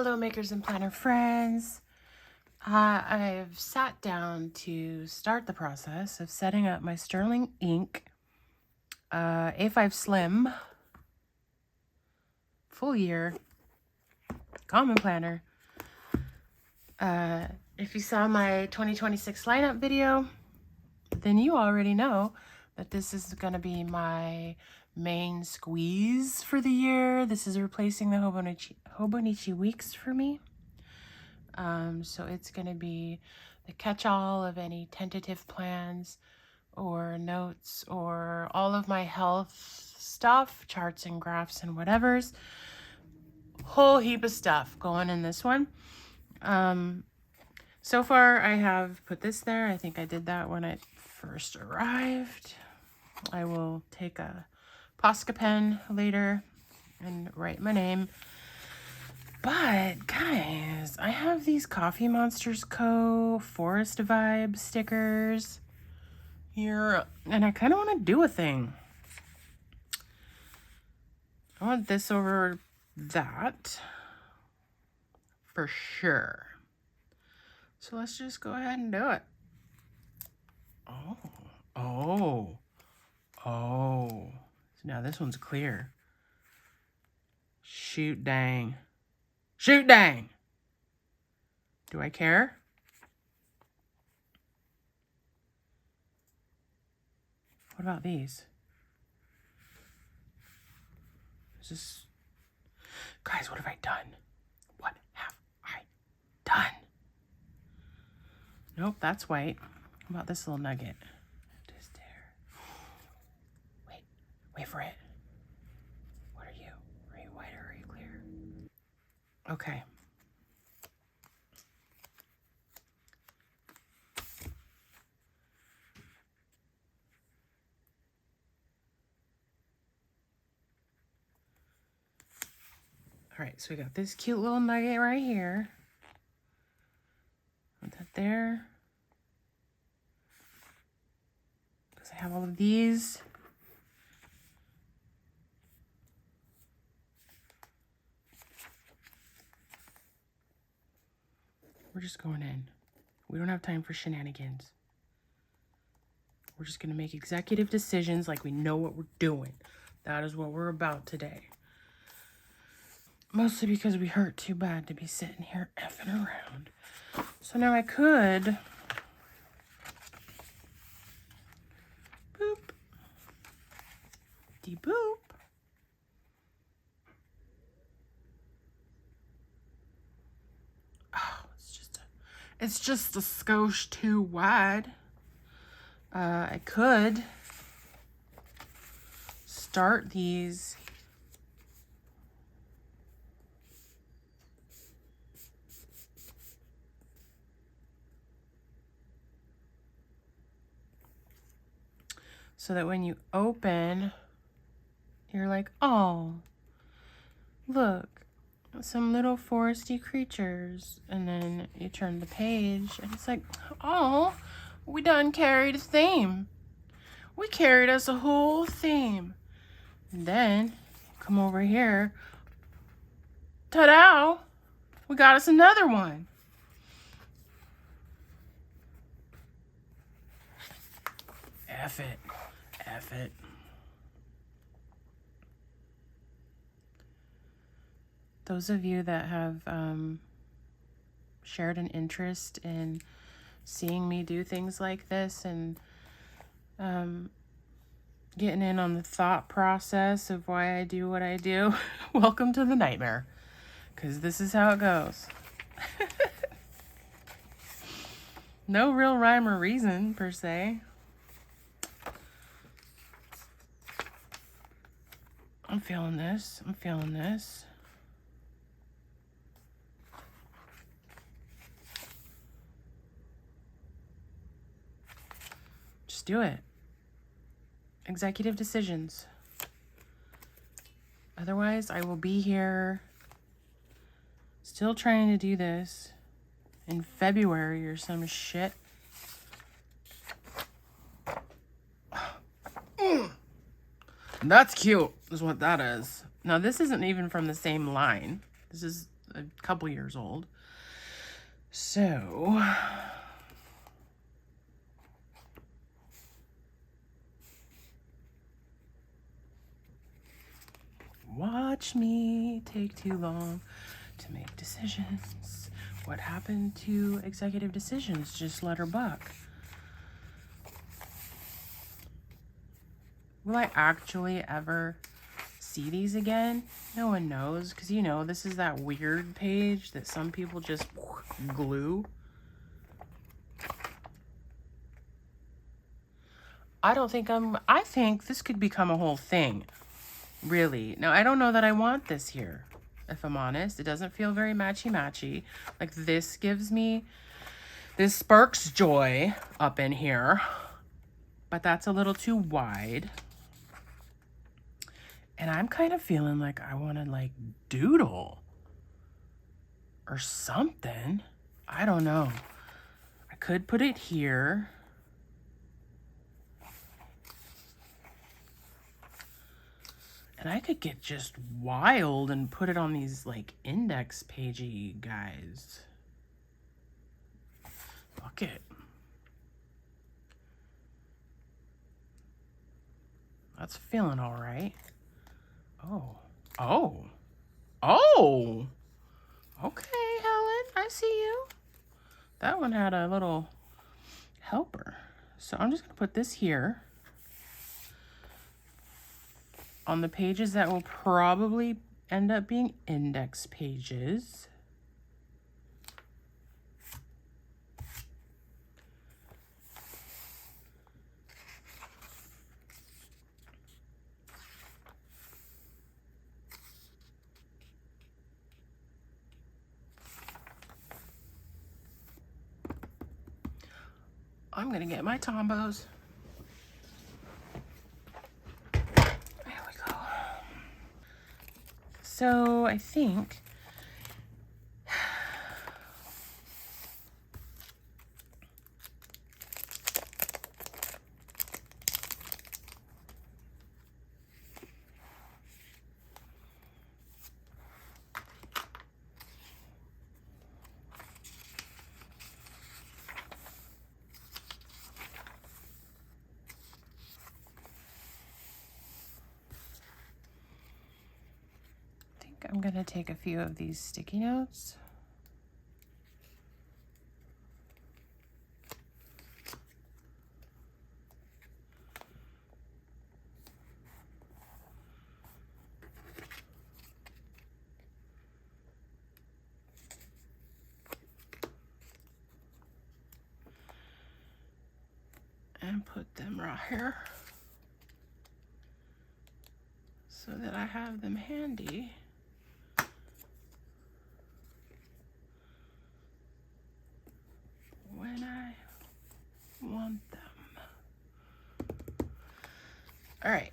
Hello, makers and planner friends. I've sat down to start the process of setting up my Sterling Ink A5 Slim full year common planner. If you saw my 2026 lineup video, then you already know that this is going to be my main squeeze for the year. This is replacing the Hobonichi weeks for me. So it's going to be the catch-all of any tentative plans or notes or all of my health stuff, charts and graphs and whatevers. Whole heap of stuff going in this one. So far I have put this there. I think I did that when it first arrived. I will take a Posca pen later and write my name. But guys, I have these Coffee Monsters Co. Forest Vibe stickers here, and I kind of want to do a thing. I want this over that for sure. So let's just go ahead and do it. Oh. So now this one's clear. Shoot dang. Shoot dang! Do I care? What about these? Is this... Guys, what have I done? What have I done? Nope, that's white. How about this little nugget? Just there. Wait for it. What are you? Are you white or are you clear? Okay. All right, so we got this cute little nugget right here. Put that there. Because I have all of these. We're just going in. We don't have time for shenanigans. We're just going to make executive decisions like we know what we're doing. That is what we're about today. Mostly because we hurt too bad to be sitting here effing around. So now I could... Boop. De-boop. It's just a skosh too wide. I could start these so that when you open, you're like, oh, look. Some little foresty creatures, and then you turn the page and it's like, oh, we done carried a theme. We carried us a whole theme. And then come over here, ta-da, we got us another one. F it. Those of you that have shared an interest in seeing me do things like this and getting in on the thought process of why I do what I do, welcome to the nightmare, because this is how it goes. No real rhyme or reason, per se. I'm feeling this. Just do it. Executive decisions. Otherwise, I will be here still trying to do this in February or some shit. That's cute, is what that is. Now, this isn't even from the same line. This is a couple years old. So watch me take too long to make decisions. What happened to executive decisions? Just let her buck. Will I actually ever see these again? No one knows, because you know, this is that weird page that some people just glue. I think this could become a whole thing, really. Now, I don't know that I want this here, if I'm honest. It doesn't feel very matchy-matchy. Like, this sparks joy up in here, but that's a little too wide. And I'm kind of feeling like I want to, like, doodle or something. I don't know. I could put it here. And I could get just wild and put it on these, like, index pagey guys. Fuck it. That's feeling all right. Oh. Okay, Helen, I see you. That one had a little helper. So I'm just going to put this here on the pages that will probably end up being index pages. I'm going to get my Tombos. There we go. So I think I'm going to take a few of these sticky notes. And put them right here so that I have them handy. When I want them. All right.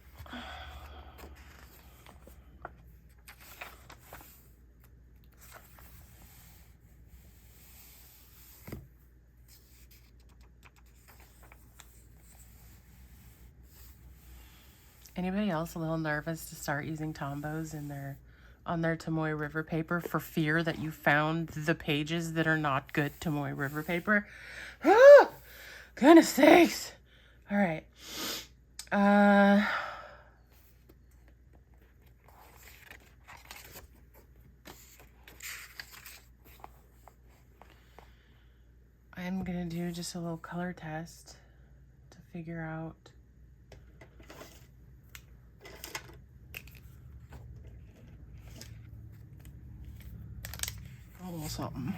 Anybody else a little nervous to start using Tombos on their Tomoe River paper for fear that you found the pages that are not good Tomoe River paper? Ah, goodness sakes. All right. I'm going to do just a little color test to figure out a little something.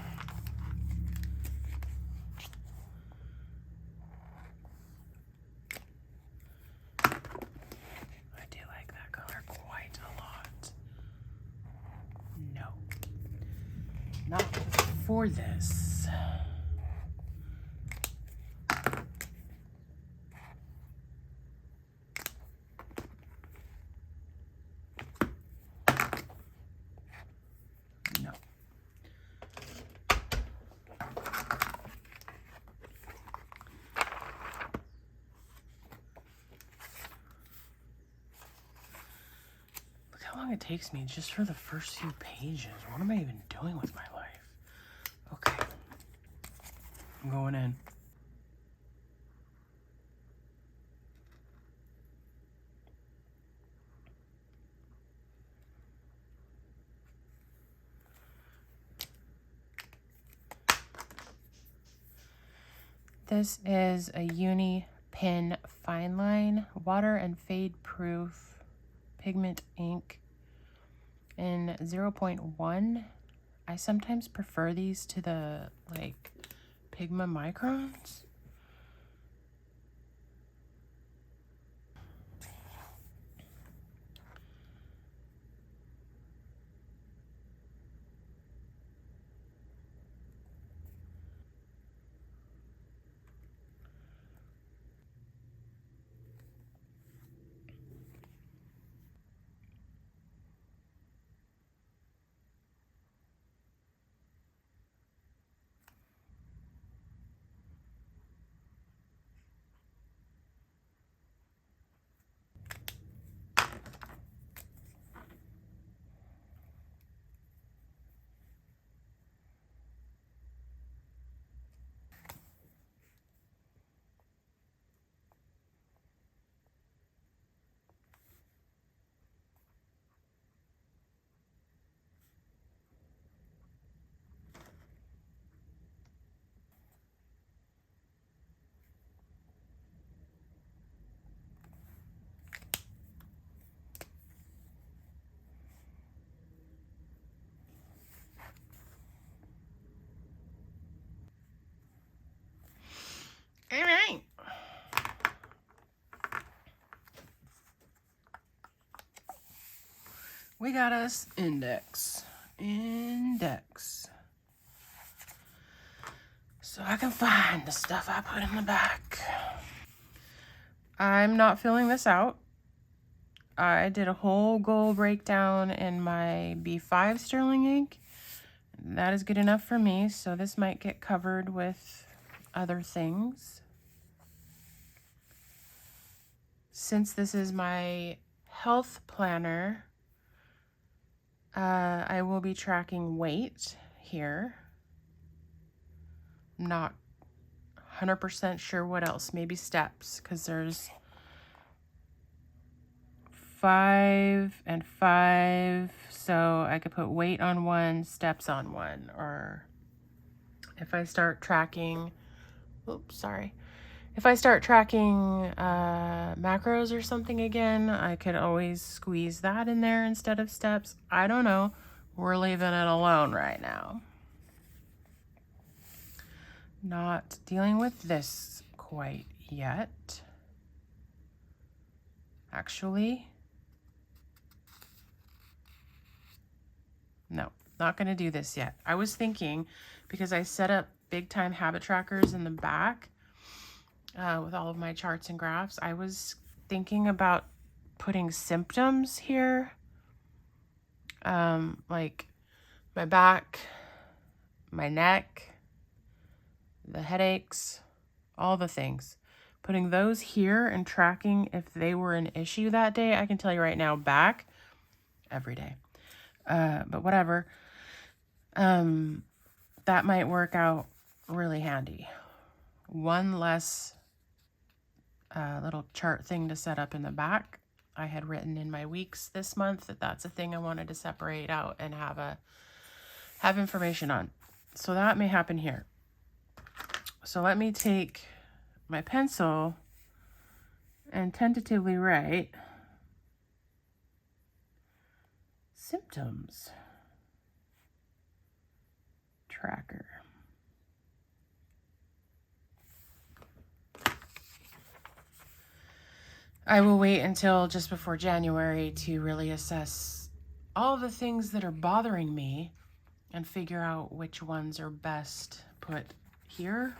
I do like that color quite a lot. No, not for this. No. long it takes me just for the first few pages. What am I even doing with my life? Okay. I'm going in. This is a Uni Pen Fine Line Water and Fade Proof Pigment Ink in 0.1. I sometimes prefer these to the like Pigma Microns. All right. We got us index. So I can find the stuff I put in the back. I'm not filling this out. I did a whole goal breakdown in my B5 sterling ink. That is good enough for me, so this might get covered with other things. Since this is my health planner, I will be tracking weight here. I'm not 100% sure what else. Maybe steps, because there's 5 and 5, so I could put weight on one, steps on one. Or if I start tracking, if I start tracking macros or something again, I could always squeeze that in there instead of steps. I don't know. We're leaving it alone right now. Not dealing with this quite yet. Actually, no, not going to do this yet. I was thinking, because I set up big time habit trackers in the back with all of my charts and graphs, I was thinking about putting symptoms here, like my back, my neck, the headaches, all the things. Putting those here and tracking if they were an issue that day. I can tell you right now, back, every day. But whatever. That might work out really handy. One less little chart thing to set up in the back. I had written in my weeks this month that that's a thing I wanted to separate out and have information on. So that may happen here. So let me take my pencil and tentatively write symptoms tracker. I will wait until just before January to really assess all the things that are bothering me and figure out which ones are best put here.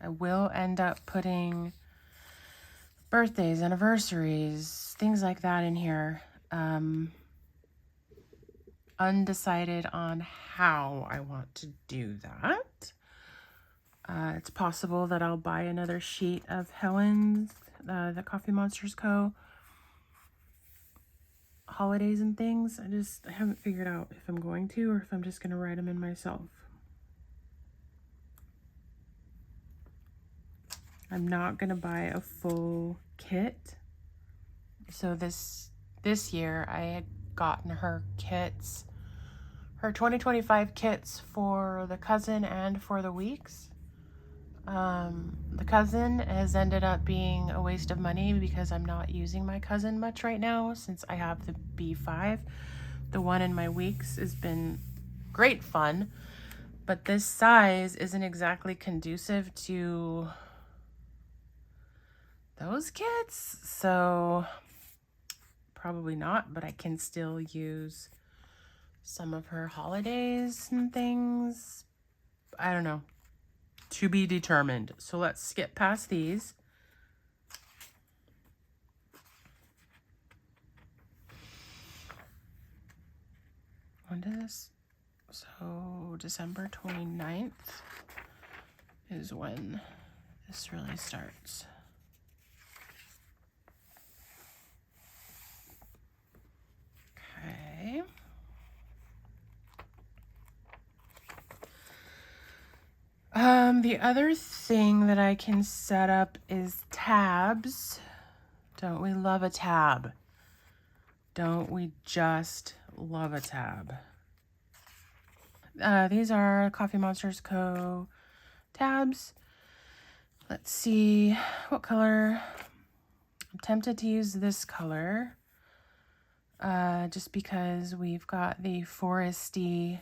I will end up putting birthdays, anniversaries, things like that in here. undecided on how I want to do that. It's possible that I'll buy another sheet of Helen's, the Coffee Monsters Co. holidays and things. I haven't figured out if I'm going to or if I'm just going to write them in myself. I'm not going to buy a full kit. So this year I had gotten her kits, her 2025 kits for the cousin and for the weeks. The cousin has ended up being a waste of money because I'm not using my cousin much right now since I have the B5. The one in my weeks has been great fun, but this size isn't exactly conducive to those kits, so probably not, but I can still use some of her holidays and things. I don't know. To be determined. So let's skip past these. When does this? So December 29th is when this really starts. Okay. The other thing that I can set up is tabs. Don't we love a tab? Don't we just love a tab? These are Coffee Monsters Co. tabs. Let's see what color. I'm tempted to use this color just because we've got the foresty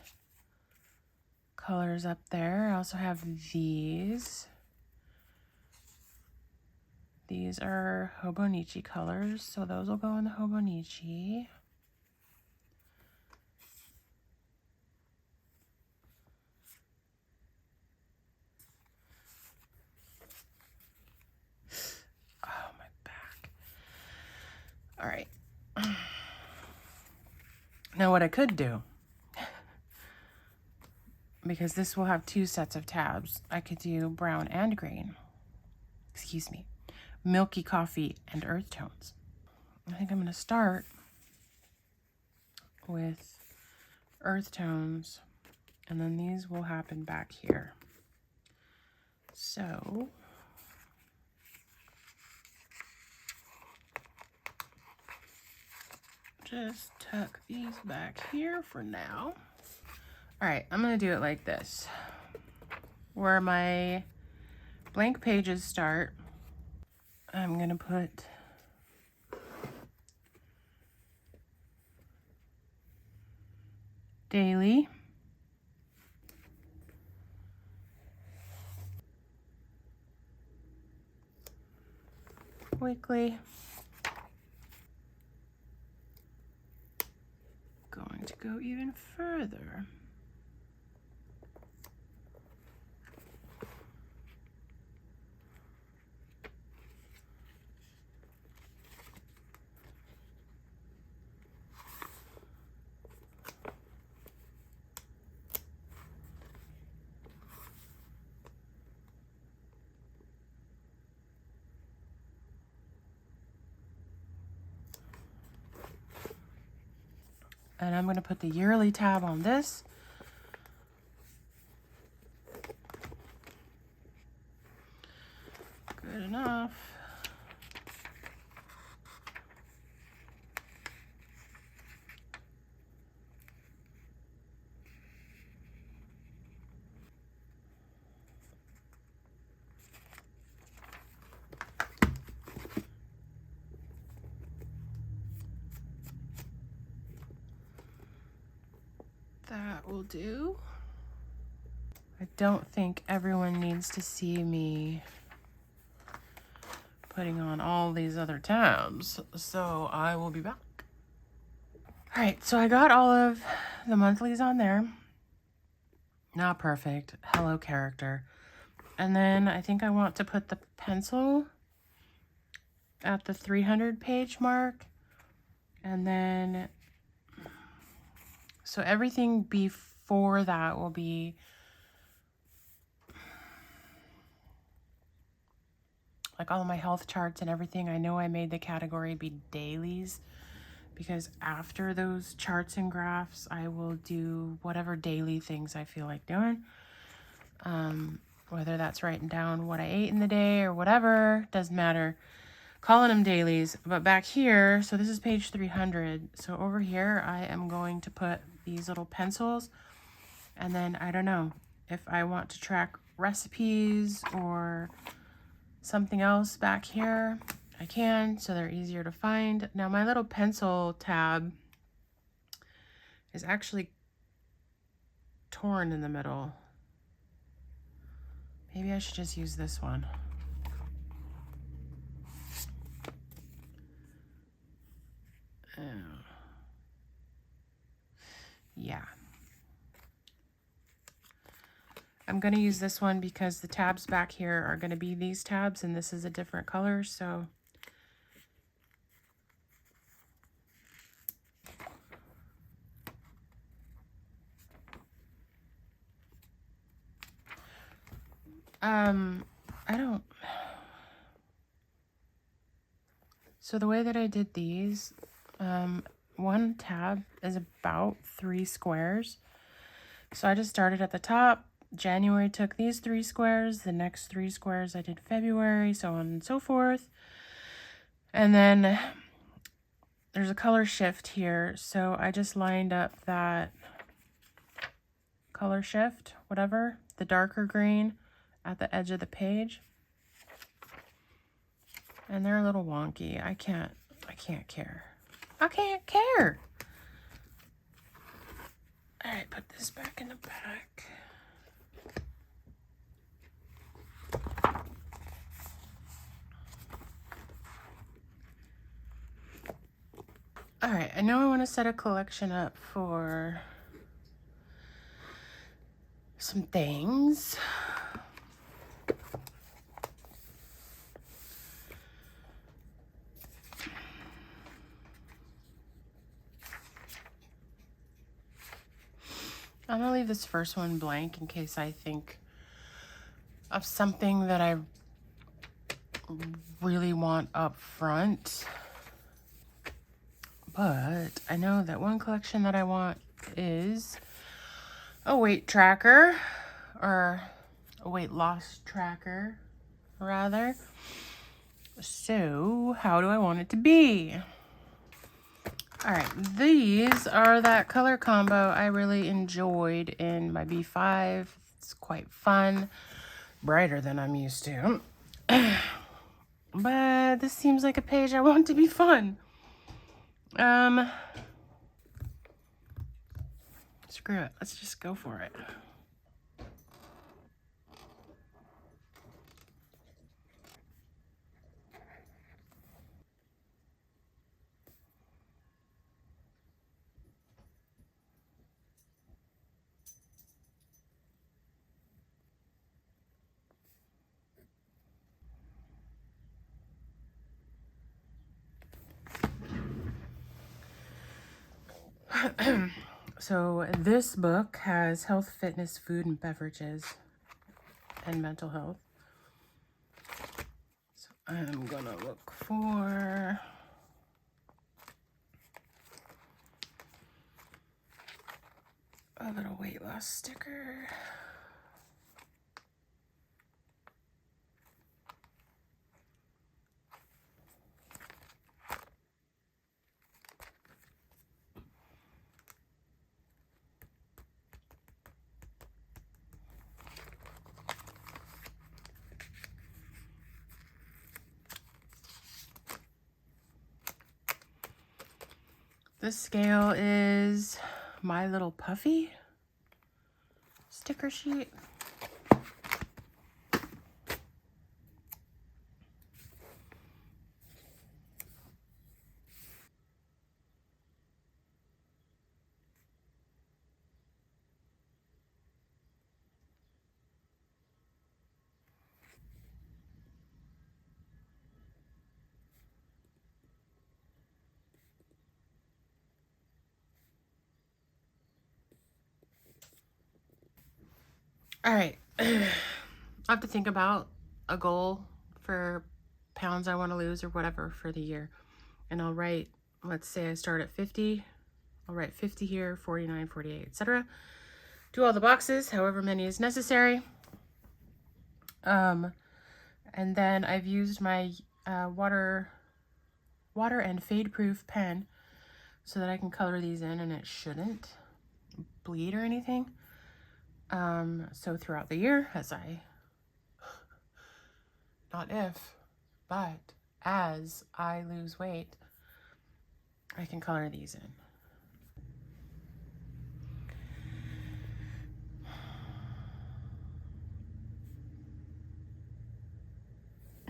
colors up there. I also have these. These are Hobonichi colors, so those will go in the Hobonichi. Oh, my back. All right. Now what I could do, because this will have two sets of tabs, I could do brown and green. Excuse me. Milky coffee and earth tones. I think I'm going to start with earth tones, and then these will happen back here. So just tuck these back here for now. All right, I'm going to do it like this. Where my blank pages start, I'm going to put daily, weekly, going to go even further. And I'm going to put the yearly tab on this. Good enough. That will do. I don't think everyone needs to see me putting on all these other tabs, so I will be back. All right, so I got all of the monthlies on there. Not perfect. Hello, character. And then I think I want to put the pencil at the 300 page mark, and then So everything before that will be like all of my health charts and everything. I know I made the category be dailies because after those charts and graphs, I will do whatever daily things I feel like doing. Whether that's writing down what I ate in the day or whatever, doesn't matter. Calling them dailies. But back here, so this is page 300. So over here, I am going to put these little pencils. And then, I don't know, if I want to track recipes or something else back here, I can, so they're easier to find. Now, my little pencil tab is actually torn in the middle. Maybe I should just use this one. Yeah. I'm going to use this one because the tabs back here are going to be these tabs, and this is a different color, so... I don't... So the way that I did these, one tab is about 3 squares. So I just started at the top. January took these 3 squares. The next 3 squares I did February, so on and so forth. And then there's a color shift here. So I just lined up that color shift, whatever, the darker green at the edge of the page. And they're a little wonky. I can't care. I can't care. All right, put this back in the back. All right, I know I want to set a collection up for some things. I'm gonna leave this first one blank in case I think of something that I really want up front. But I know that one collection that I want is a weight tracker, or a weight loss tracker, rather. So, how do I want it to be? All right, these are that color combo I really enjoyed in my B5. It's quite fun, brighter than I'm used to. But this seems like a page I want to be fun. Screw it, let's just go for it. So this book has health, fitness, food, and beverages, and mental health. So I'm gonna look for a little weight loss sticker. This scale is My Little Puffy sticker sheet. All right. I have to think about a goal for pounds I want to lose or whatever for the year. And I'll write, let's say I start at 50. I'll write 50 here, 49, 48, etc. Do all the boxes, however many is necessary. And then I've used my water and fade proof pen so that I can color these in and it shouldn't bleed or anything. So throughout the year, not if, but as I lose weight, I can color these in.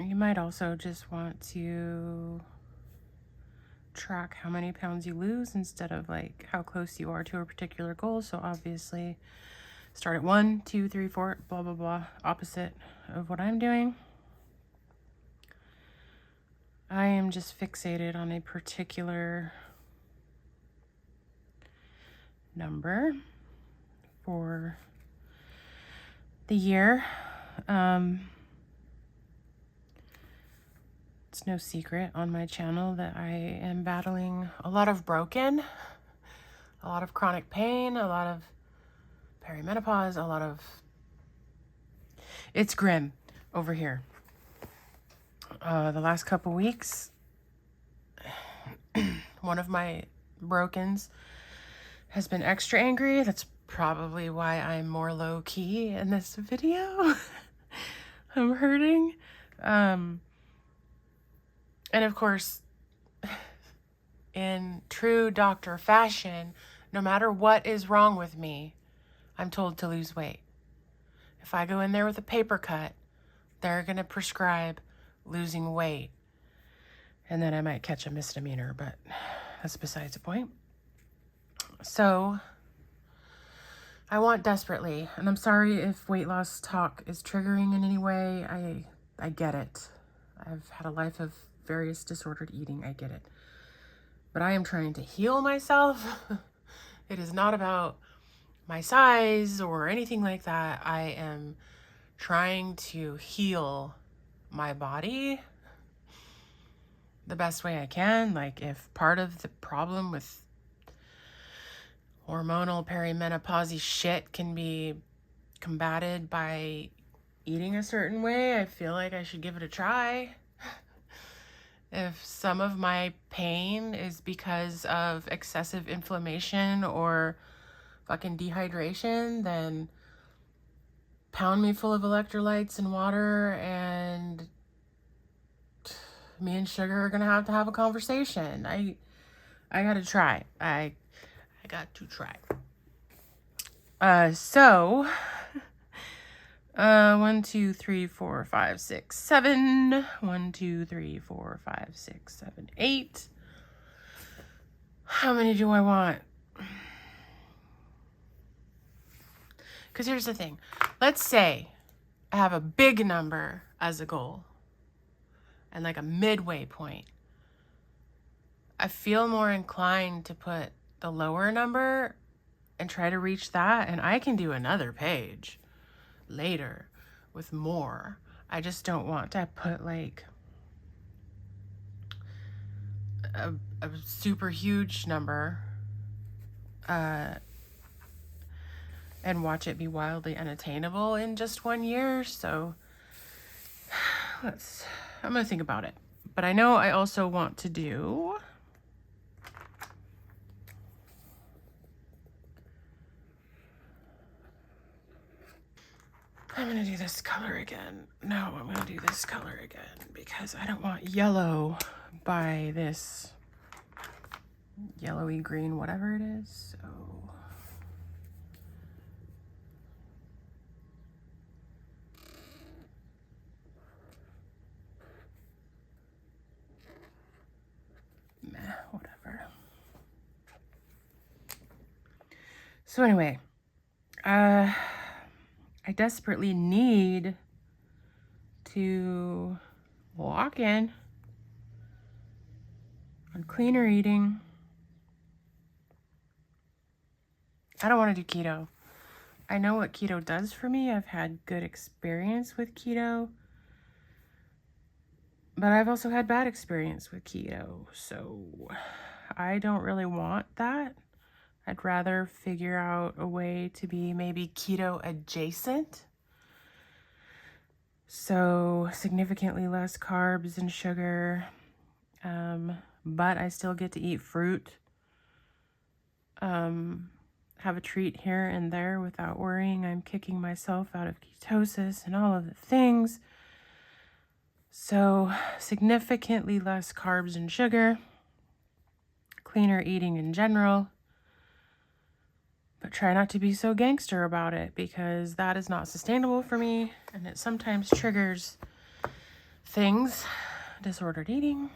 You might also just want to track how many pounds you lose instead of like how close you are to a particular goal. So obviously start at 1, 2, 3, 4, blah, blah, blah, opposite of what I'm doing. I am just fixated on a particular number for the year. It's no secret on my channel that I am battling a lot of broken, a lot of chronic pain, a lot of perimenopause, it's grim over here. The last couple weeks, one of my brokens has been extra angry. That's probably why I'm more low key in this video. I'm hurting. And of course, in true doctor fashion, no matter what is wrong with me, I'm told to lose weight. If I go in there with a paper cut, they're going to prescribe losing weight. And then I might catch a misdemeanor, but that's besides the point. So I want desperately, and I'm sorry if weight loss talk is triggering in any way. I get it. I've had a life of various disordered eating. I get it. But I am trying to heal myself. It is not about my size or anything like that. I am trying to heal my body the best way I can. Like, if part of the problem with hormonal perimenopause shit can be combated by eating a certain way, I feel like I should give it a try. If some of my pain is because of excessive inflammation or fucking dehydration, then pound me full of electrolytes and water, and me and sugar are gonna have to have a conversation. I gotta try. I got to try. So 1, 2, 3, 4, 5, 6, 7. 1, 2, 3, 4, 5, 6, 7, 8. How many do I want? Because here's the thing. Let's say I have a big number as a goal and like a midway point. I feel more inclined to put the lower number and try to reach that, and I can do another page later with more. I just don't want to put like a super huge number and watch it be wildly unattainable in just 1 year. So I'm gonna think about it. But I know I also want to do I'm gonna do this color again. No, I'm gonna do this color again because I don't want yellow by this yellowy green, whatever it is. So meh, whatever. So anyway, I desperately need to lock in on cleaner eating. I don't want to do keto. I know what keto does for me. I've had good experience with keto, but I've also had bad experience with keto. So I don't really want that. I'd rather figure out a way to be maybe keto adjacent. So significantly less carbs and sugar, but I still get to eat fruit. Have a treat here and there without worrying I'm kicking myself out of ketosis and all of the things. So significantly less carbs and sugar, cleaner eating in general, but try not to be so gangster about it because that is not sustainable for me and it sometimes triggers things, disordered eating.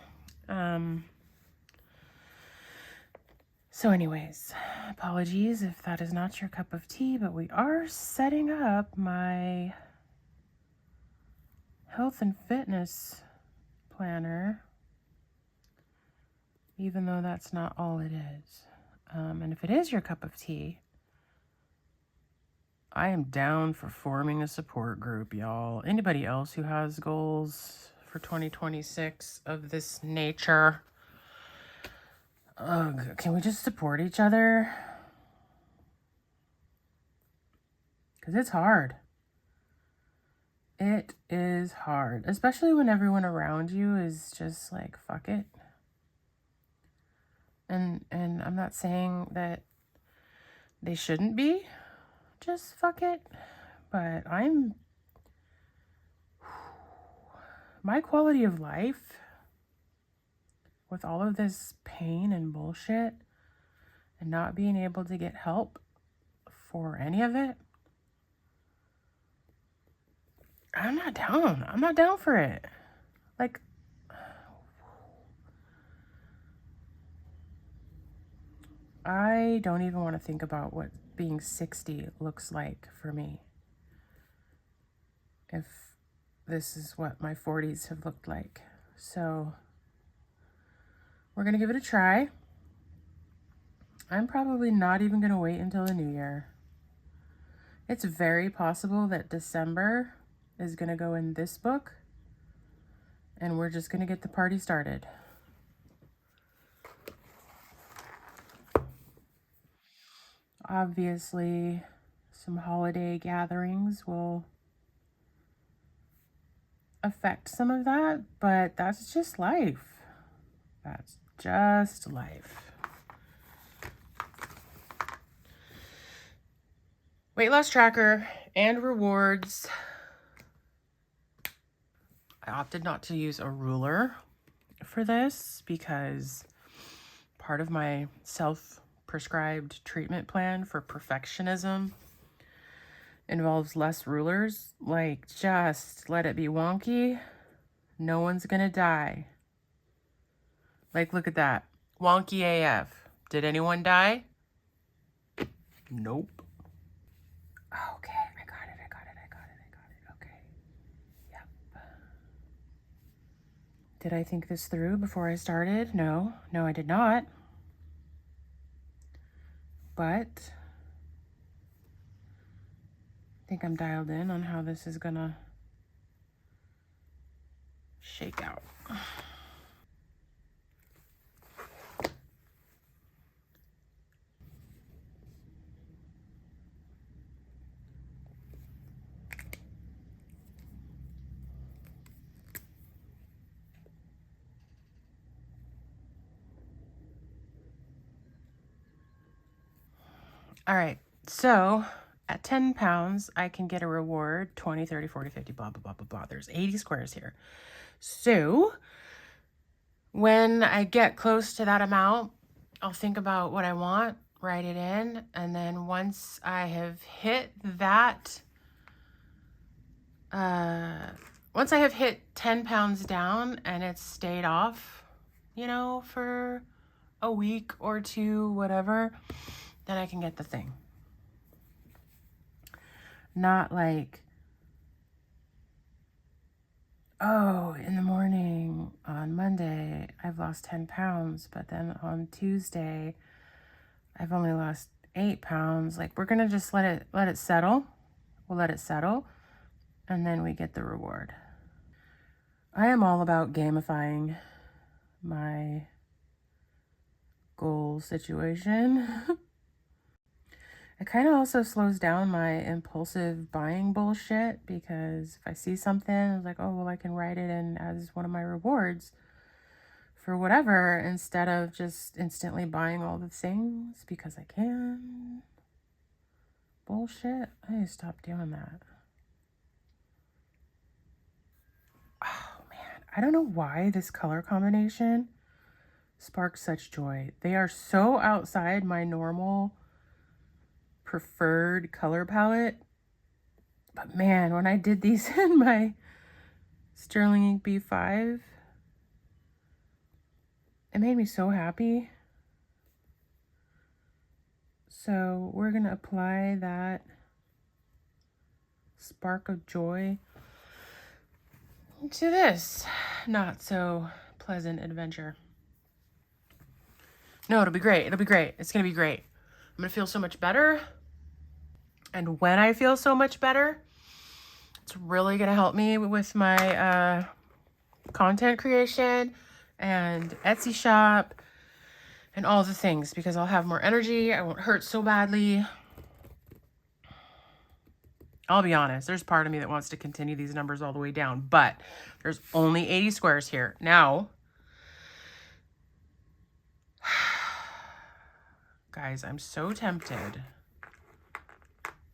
So anyways, apologies if that is not your cup of tea, but we are setting up my health and fitness planner, even though that's not all it is. And if it is your cup of tea, I am down for forming a support group, y'all. Anybody else who has goals for 2026 of this nature? Can we just support each other? Because it's hard. It is hard, especially when everyone around you is just like, fuck it. And I'm not saying that they shouldn't be just fuck it, but my quality of life with all of this pain and bullshit and not being able to get help for any of it, I'm not down. I'm not down for it. Like, I don't even want to think about what being 60 looks like for me. If this is what my 40s have looked like. So we're going to give it a try. I'm probably not even going to wait until the new year. It's very possible that December is going to go in this book and we're just going to get the party started. Obviously, some holiday gatherings will affect some of that, but that's just life. That's just life. Weight loss tracker and rewards. I opted not to use a ruler for this because part of my self-prescribed treatment plan for perfectionism involves less rulers. Like, just let it be wonky. No one's gonna die. Like, look at that. Wonky AF. Did anyone die? Nope. Okay, I got it. Okay. Yep. Did I think this through before I started? No, I did not. But I think I'm dialed in on how this is gonna shake out. All right, so at 10 pounds, I can get a reward, 20, 30, 40, 50, blah, blah, blah, blah, blah. There's 80 squares here. So when I get close to that amount, I'll think about what I want, write it in, and then once I have hit that, once I have hit 10 pounds down and it's stayed off, you know, for a week or two, whatever, then I can get the thing. Not like, oh, in the morning on Monday, I've lost 10 pounds, but then on Tuesday, I've only lost 8 pounds. Like, we're gonna just let it settle. We'll let it settle, and then we get the reward. I am all about gamifying my goal situation. It kind of also slows down my impulsive buying bullshit, because if I see something, I was like, oh, well, I can write it in as one of my rewards for whatever, instead of just instantly buying all the things because I can. Bullshit. I need to stop doing that. Oh, man. I don't know why this color combination sparks such joy. They are so outside my normal preferred color palette. But man, when I did these in my Sterling Ink B5, it made me so happy. So we're going to apply that spark of joy to this not so pleasant adventure. No, it'll be great. It'll be great. It's going to be great. I'm going to feel so much better. And when I feel so much better, it's really going to help me with my content creation and Etsy shop and all the things, because I'll have more energy. I won't hurt so badly. I'll be honest, there's part of me that wants to continue these numbers all the way down, but there's only 80 squares here. Now, guys, I'm so tempted.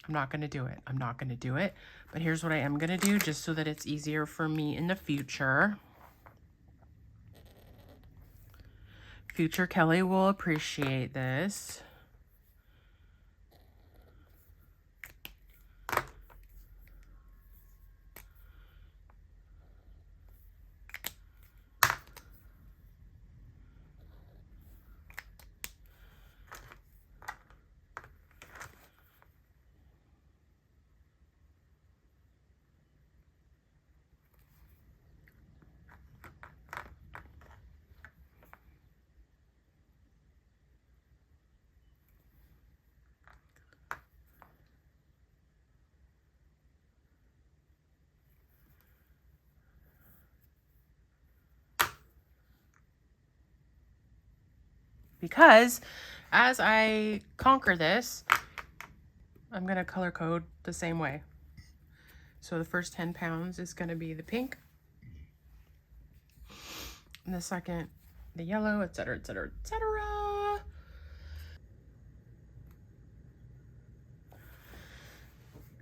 I'm not going to do it. I'm not going to do it. But here's what I am going to do, just so that it's easier for me in the future. Future Kelly will appreciate this. Because as I conquer this, I'm going to color code the same way. So the first 10 pounds is going to be the pink. And the second, the yellow, etc., etc., etc.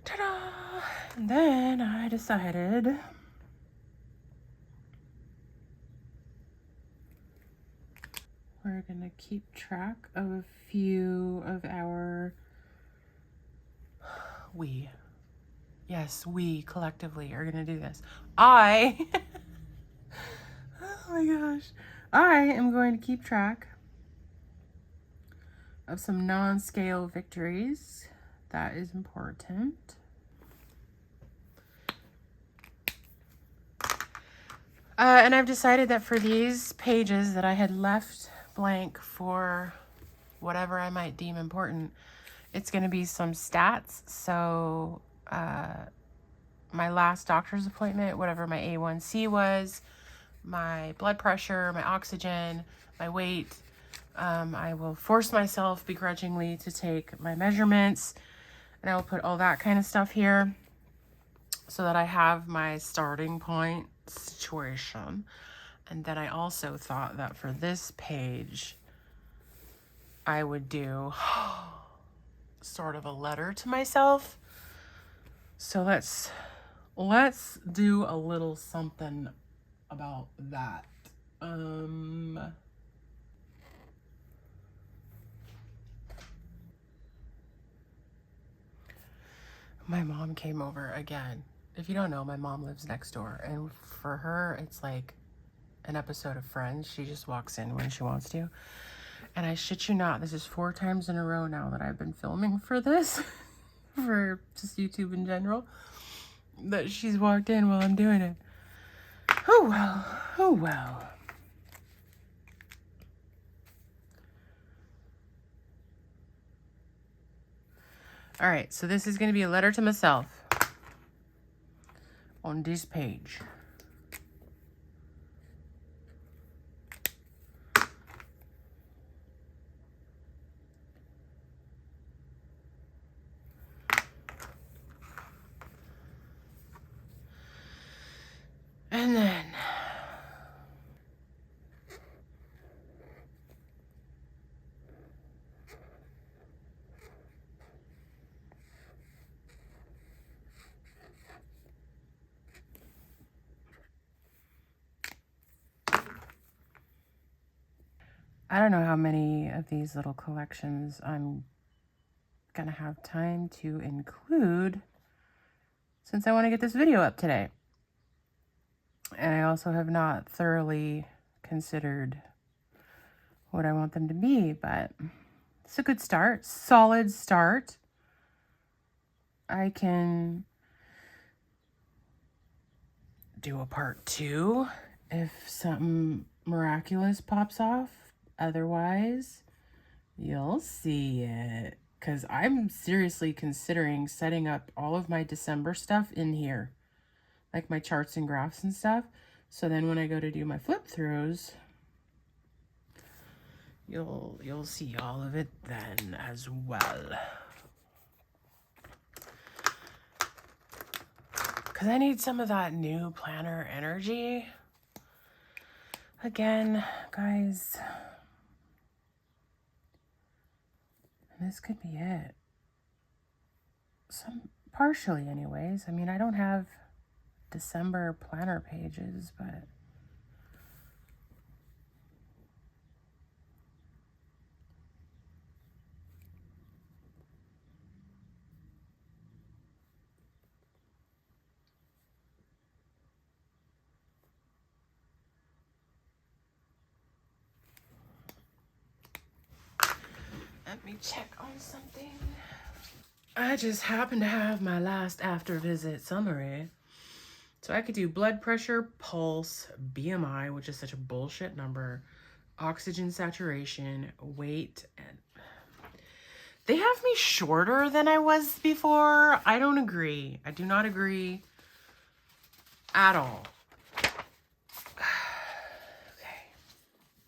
Ta-da! And then I decided we're going to keep track of a few of our, we collectively are going to do this. Oh my gosh. I am going to keep track of some non-scale victories. That is important. And I've decided that for these pages that I had left blank for whatever I might deem important, it's going to be some stats. So my last doctor's appointment, whatever my A1C was, my blood pressure, my oxygen, my weight. I will force myself begrudgingly to take my measurements, and I will put all that kind of stuff here so that I have my starting point situation. And then I also thought that for this page, I would do sort of a letter to myself. So let's do a little something about that. My mom came over again. If you don't know, my mom lives next door, and for her, it's like an episode of Friends. She just walks in when she wants to. And I shit you not, this is 4 times in a row now that I've been filming for this, for just YouTube in general, that she's walked in while I'm doing it. Oh well, oh well. All right, so this is going to be a letter to myself on this page. And then I don't know how many of these little collections I'm gonna have time to include since I want to get this video up today. And I also have not thoroughly considered what I want them to be, but it's a good start, solid start. I can do a part 2 if something miraculous pops off. Otherwise, you'll see it. Because I'm seriously considering setting up all of my December stuff in here. Like my charts and graphs and stuff. So then when I go to do my flip throughs, you'll see all of it then as well. Because I need some of that new planner energy. Again, guys. And this could be it. Partially anyways. I mean, I don't have December planner pages, but let me check on something. I just happen to have my last after visit summary. So I could do blood pressure, pulse, BMI, which is such a bullshit number, oxygen saturation, weight, and they have me shorter than I was before. I don't agree. I do not agree at all. Okay.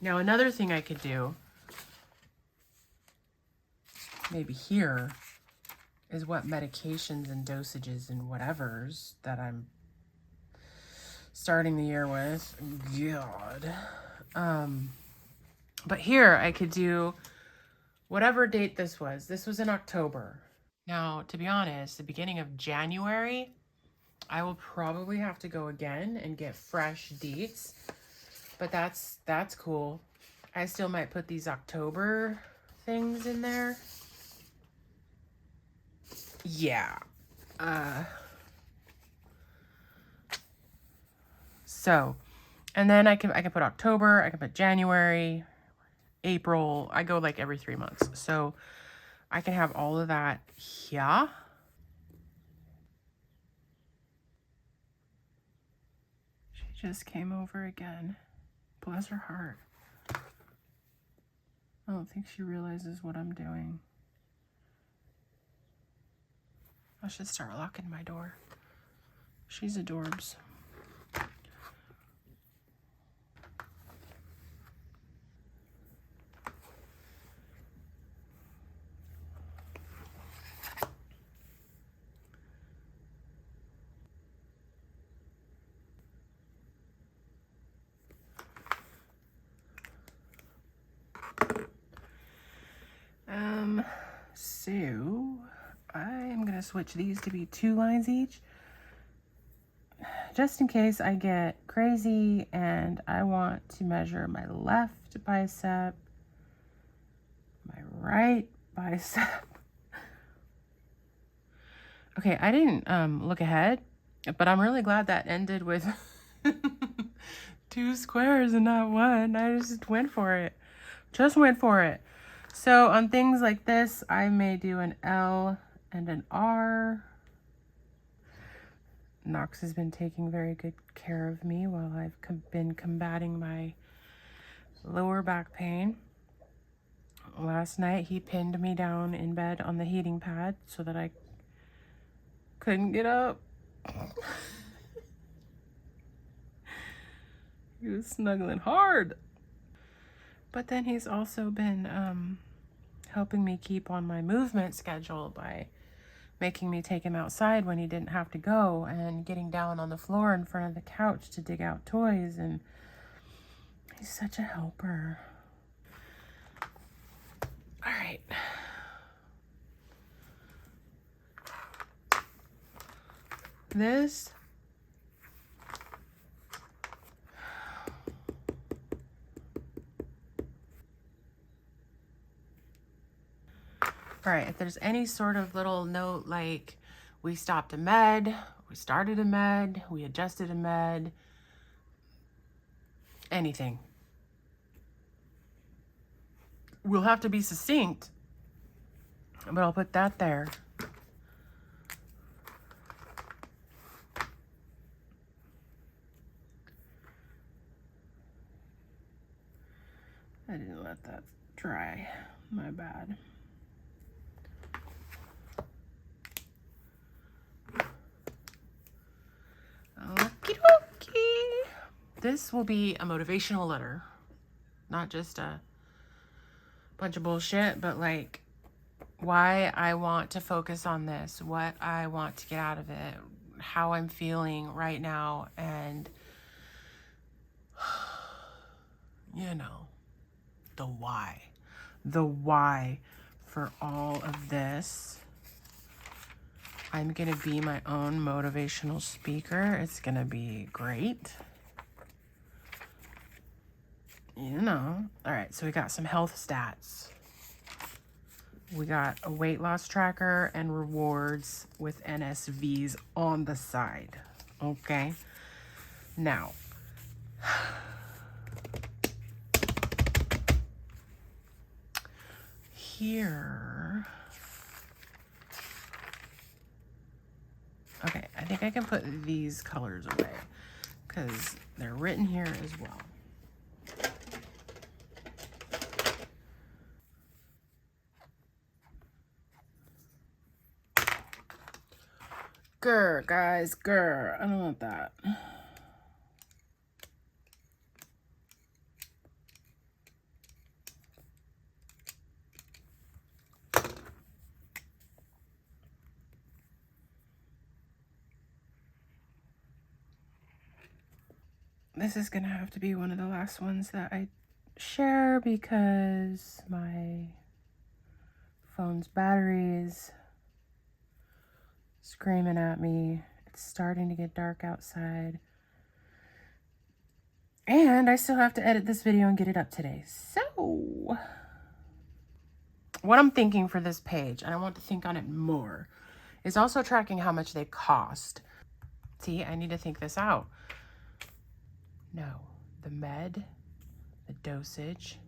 Now another thing I could do, maybe here, is what medications and dosages and whatevers that I'm starting the year with. God. But here I could do whatever date this was. This was in October. Now, to be honest, the beginning of January, I will probably have to go again and get fresh dates. But that's cool. I still might put these October things in there. Yeah. So, and then I can put October, I can put January, April. I go like every 3 months. So I can have all of that here. She just came over again. Bless her heart. I don't think she realizes what I'm doing. I should start locking my door. She's adorbs. So I'm gonna switch these to be 2 lines each, just in case I get crazy and I want to measure my left bicep, my right bicep. Okay, I didn't look ahead, but I'm really glad that ended with 2 squares and not 1. I just went for it. Just went for it. So on things like this, I may do an L and an R. Knox has been taking very good care of me while I've been combating my lower back pain. Last night he pinned me down in bed on the heating pad so that I couldn't get up. He was snuggling hard. But then he's also been helping me keep on my movement schedule by making me take him outside when he didn't have to go, and getting down on the floor in front of the couch to dig out toys, and he's such a helper. All right. This all right, if there's any sort of little note like we stopped a med, we started a med, we adjusted a med, anything. We'll have to be succinct, but I'll put that there. I didn't let that dry. My bad. Okie dokie. This will be a motivational letter. Not just a bunch of bullshit, but like why I want to focus on this, what I want to get out of it, how I'm feeling right now, and you know, the why. The why for all of this. I'm gonna be my own motivational speaker. It's gonna be great. You know. All right, so we got some health stats. We got a weight loss tracker and rewards with NSVs on the side. Okay. Now, here. Okay, I think I can put these colors away because they're written here as well. Grr, guys, grr. I don't want that. This is gonna have to be one of the last ones that I share because my phone's battery is screaming at me. It's starting to get dark outside. And I still have to edit this video and get it up today. So, what I'm thinking for this page, and I want to think on it more, is also tracking how much they cost. See, I need to think this out. No, the med, the dosage,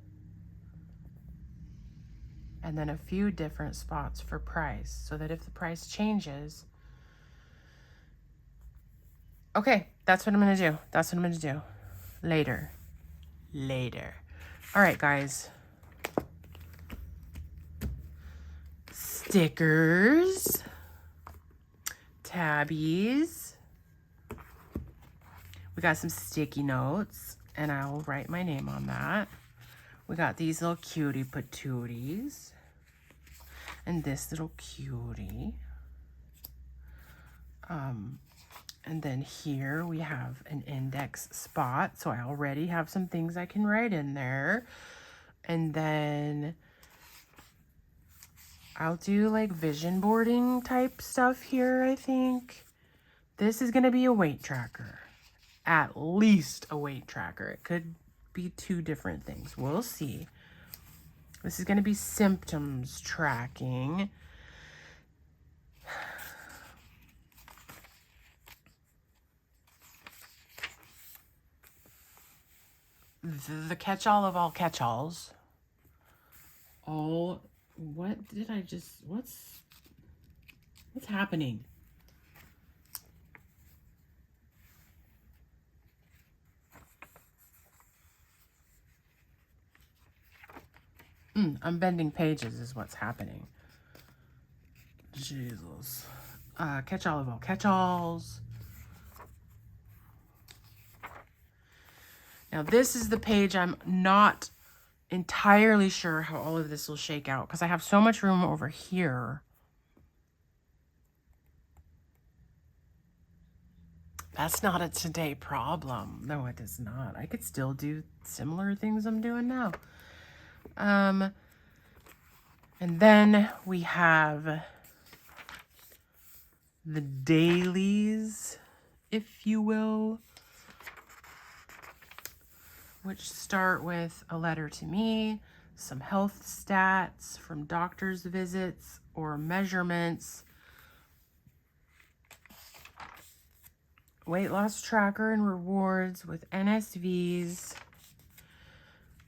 and then a few different spots for price, so that if the price changes, okay, that's what I'm gonna do. That's what I'm gonna do. Later. All right, guys. Stickers, tabbies. We got some sticky notes, and I'll write my name on that. We got these little cutie patooties, and this little cutie. And then here we have an index spot, so I already have some things I can write in there. And then I'll do like vision boarding type stuff here, I think. This is gonna be a weight tracker. At least a weight tracker. It could be two different things. We'll see. This is gonna be symptoms tracking. The catch-all of all catch-alls. All, what did I just, what's happening? I'm bending pages is what's happening. Jesus. Catch-all of all catch-alls. Now this is the page I'm not entirely sure how all of this will shake out because I have so much room over here. That's not a today problem. No, it is not. I could still do similar things I'm doing now. And then we have the dailies, if you will, which start with a letter to me, some health stats from doctor's visits or measurements, weight loss tracker and rewards with NSVs,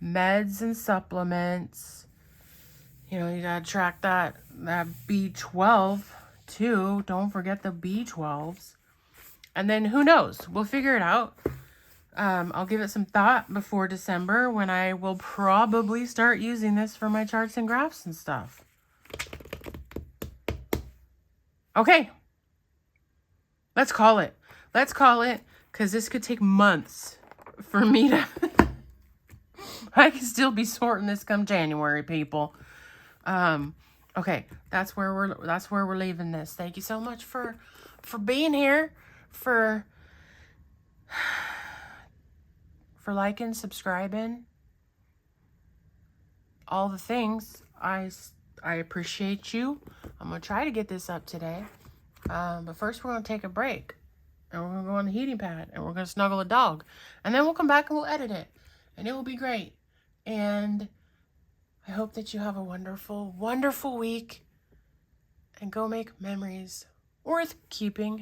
meds and supplements. You know, you gotta track that B12 too. Don't forget the B12s. And then who knows? We'll figure it out. I'll give it some thought before December when I will probably start using this for my charts and graphs and stuff. Okay. Let's call it. Let's call it, because this could take months for me to... I can still be sorting this come January, people. Okay, that's where we're leaving this. Thank you so much for being here, for liking, subscribing, all the things. I appreciate you. I'm gonna try to get this up today. But first we're gonna take a break. And we're going to go on the heating pad. And we're going to snuggle a dog. And then we'll come back and we'll edit it. And it will be great. And I hope that you have a wonderful, wonderful week. And go make memories worth keeping.